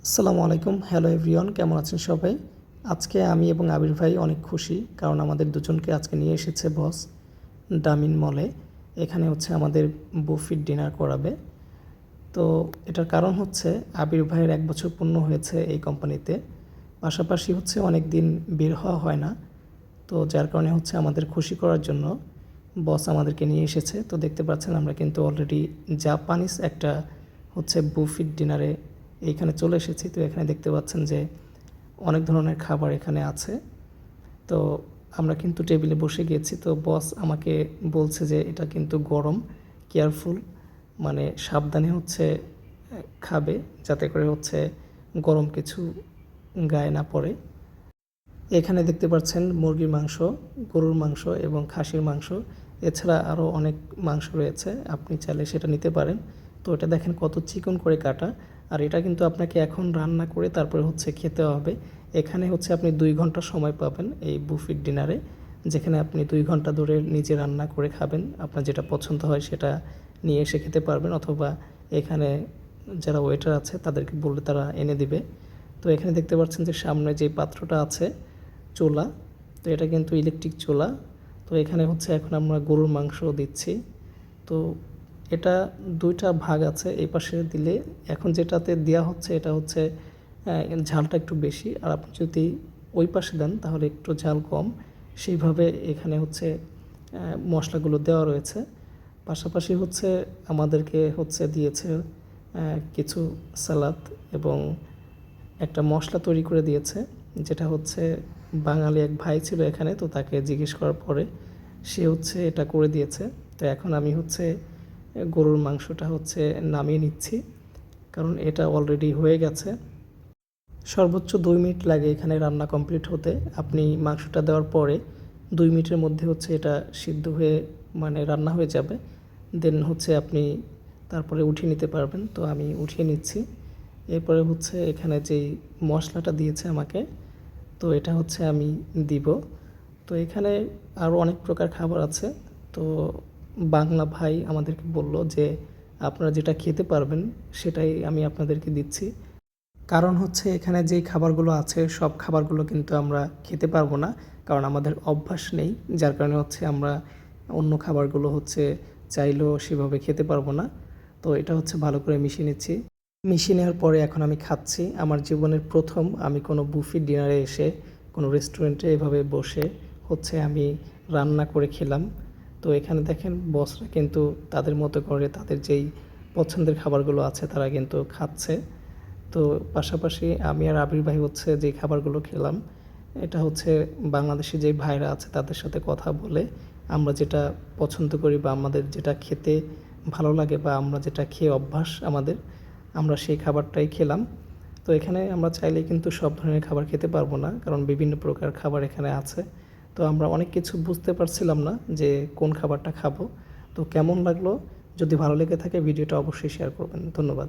আসসালামু আলাইকুম, hello everyone, কেমন আছেন সবাই? আজকে আমি এবং আবির ভাই অনেক খুশি, কারণ আমাদের দুজনকে আজকে নিয়ে এসেছে বস ডামিন মলে। এখানে হচ্ছে আমাদের বুফিট ডিনার করাবে। তো এটার কারণ হচ্ছে আবির ভাইয়ের 1 বছর পূর্ণ হয়েছে এই কোম্পানিতে। পাশাপাশি হচ্ছে অনেক দিন বের হওয়া হয় না, তো যার কারণে হচ্ছে আমাদের খুশি করার জন্য বস আমাদেরকে নিয়ে এসেছে। তো দেখতে পাচ্ছেন আমরা কিন্তু অলরেডি জাপানিজ একটা হচ্ছে বুফিট ডিনারে এইখানে চলে এসেছি। তো এখানে দেখতে পাচ্ছেন যে অনেক ধরনের খাবার এখানে আছে। তো আমরা কিন্তু টেবিলে বসে গিয়েছি। তো বস আমাকে বলছে যে এটা কিন্তু গরম, কেয়ারফুল, মানে সাবধানে হচ্ছে খাবে, যাতে করে হচ্ছে গরম কিছু গায়ে না পড়ে। এখানে দেখতে পাচ্ছেন মুরগির মাংস, গরুর মাংস এবং খাসির মাংস, এছাড়া আরও অনেক মাংস রয়েছে, আপনি চাইলে সেটা নিতে পারেন। তো এটা দেখেন কত চিকন করে কাটা, আর এটা কিন্তু আপনাকে এখন রান্না করে তারপরে হচ্ছে খেতে হবে। এখানে হচ্ছে আপনি 2 ঘন্টা সময় পাবেন এই বুফিট ডিনারে, যেখানে আপনি 2 ঘন্টা ধরে নিজে রান্না করে খাবেন। আপনার যেটা পছন্দ হয় সেটা নিয়ে এসে খেতে পারবেন, অথবা এখানে যারা ওয়েটার আছে তাদেরকে বললে তারা এনে দিবে। তো এখানে দেখতে পাচ্ছেন যে সামনে যে পাত্রটা আছে, চুলা, তো এটা কিন্তু ইলেকট্রিক চুলা। তো এখানে হচ্ছে এখন আমরা গরুর মাংস দিচ্ছি। তো এটা 2টা ভাগ আছে, এই পাশে দিলে এখন যেটাতে দেওয়া হচ্ছে এটা হচ্ছে ঝালটা একটু বেশি, আর আপনি যদি ওই পাশে দেন তাহলে একটু ঝাল কম। সেইভাবে এখানে হচ্ছে মশলাগুলো দেওয়া রয়েছে। পাশাপাশি হচ্ছে আমাদেরকে হচ্ছে দিয়েছে কিছু সালাদ এবং একটা মশলা তৈরি করে দিয়েছে, যেটা হচ্ছে বাঙালি এক ভাই ছিল এখানে, তো তাকে জিজ্ঞেস করার পরে সে হচ্ছে এটা করে দিয়েছে। তো এখন আমি হচ্ছে গরুর মাংসটা হচ্ছে নামিয়ে নিচ্ছি, কারণ এটা অলরেডি হয়ে গেছে। সর্বোচ্চ 2 মিনিট লাগে এখানে রান্না কমপ্লিট হতে। আপনি মাংসটা দেওয়ার পরে 2 মিনিটের মধ্যে হচ্ছে এটা সিদ্ধ হয়ে মানে রান্না হয়ে যাবে। দেন হচ্ছে আপনি তারপরে উঠিয়ে নিতে পারবেন। তো আমি উঠিয়ে নিচ্ছি। এরপরে হচ্ছে এখানে যেই মশলাটা দিয়েছে আমাকে, তো এটা হচ্ছে আমি দিব। তো এখানে আরও অনেক প্রকার খাবার আছে। তো বাংলা ভাই আমাদেরকে বলল যে আপনারা যেটা খেতে পারবেন সেটাই আমি আপনাদেরকে দিচ্ছি। কারণ হচ্ছে এখানে যেই খাবারগুলো আছে সব খাবারগুলো কিন্তু আমরা খেতে পারবো না, কারণ আমাদের অভ্যাস নেই, যার কারণে হচ্ছে আমরা অন্য খাবারগুলো হচ্ছে চাইলেও সেভাবে খেতে পারবো না। তো এটা হচ্ছে ভালো করে মিশিয়ে নিচ্ছি। মিশিয়ে নেওয়ার পরে এখন আমি খাচ্ছি। আমার জীবনের প্রথম আমি কোনো বুফে ডিনারে এসে কোনো রেস্টুরেন্টে এভাবে বসে হচ্ছে আমি রান্না করে খেলাম। তো এখানে দেখেন বসরা কিন্তু তাদের মতো করে তাদের যেই পছন্দের খাবারগুলো আছে তারা কিন্তু খাচ্ছে। তো পাশাপাশি আমি আর আবির ভাই হচ্ছে যে খাবারগুলো খেলাম, এটা হচ্ছে বাংলাদেশি যে ভাইরা আছে তাদের সাথে কথা বলে আমরা যেটা পছন্দ করি বা আমাদের যেটা খেতে ভালো লাগে বা আমরা যেটা খেয়ে অভ্যাস আমাদের, আমরা সেই খাবারটাই খেলাম। তো এখানে আমরা চাইলেই কিন্তু সব ধরনের খাবার খেতে পারবো না, কারণ বিভিন্ন প্রকার খাবার এখানে আছে। তো আমরা অনেক কিছু বুঝতে পারছিলাম না যে কোন খাবারটা খাবো। তো কেমন লাগলো? যদি ভালো লেগে থাকে ভিডিওটা অবশ্যই শেয়ার করবেন। ধন্যবাদ।